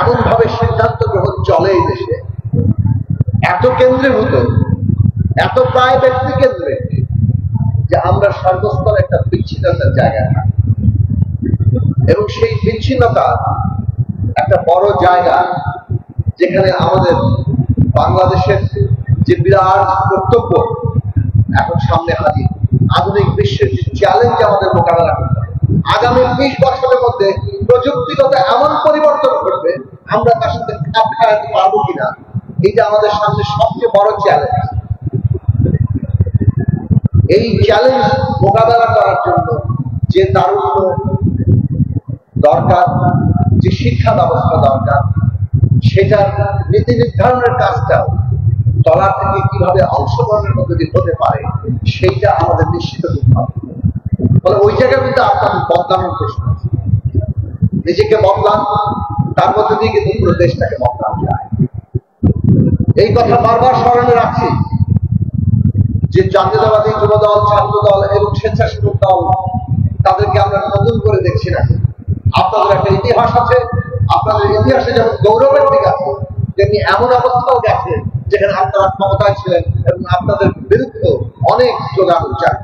এমন ভাবে সিদ্ধান্ত গ্রহণ চলে এই দেশে, এত কেন্দ্রীভূত, এত প্রায় ব্যক্তি কেন্দ্রিক, যে আমরা সর্বস্তর একটা বিচ্ছিন্নতার জায়গায় থাকি। এবং সেই বিচ্ছিন্নতা একটা বড় জায়গা, যেখানে আমাদের বাংলাদেশের যে বিরাট কর্তব্য এখন সামনে হাজির, আধুনিক বিশ্বের যে চ্যালেঞ্জ আমাদের মোকাবেলা করতে হবে। আগামী 20 বছরের মধ্যে প্রযুক্তিগত এমন পরিবর্তন ঘটবে, আমরা তার সাথে খাপ খাওয়াতে পারবো কিনা, এটা আমাদের সামনে সবচেয়ে বড় চ্যালেঞ্জ। এই চ্যালেঞ্জ মোকাবেলা করার জন্য যে তারুণ্য দরকার, যে শিক্ষা ব্যবস্থা দরকার, সেটার নীতি নির্ধারণের কাজটা তলা থেকে কিভাবে অংশগ্রহণের মধ্যে দিয়ে হতে পারে, সেইটা আমাদের নিশ্চিত করতে হবে। ফলে ওই জায়গায় কিন্তু আপনাদের বদলানোর প্রশ্ন আছে। নিজেকে বদলান, তার মধ্যে দিয়ে কিন্তু পুরো দেশটাকে বদলানো যায়। এই কথা বারবার স্মরণে রাখছি যে জাতীয়তাবাদী যুব দল, ছাত্র দল এবং স্বেচ্ছাসেবক দল, তাদেরকে আমরা নতুন করে দেখছি না। আপনাদের একটা ইতিহাস আছে, আপনাদের ইতিহাসে যেমন গৌরবের দিক আছে, তেমনি এমন অবস্থাও গেছে যেখানে আপনারা ক্ষমতায় ছিলেন এবং আপনাদের বিরুদ্ধে অনেক স্লোগান উচ্চারণ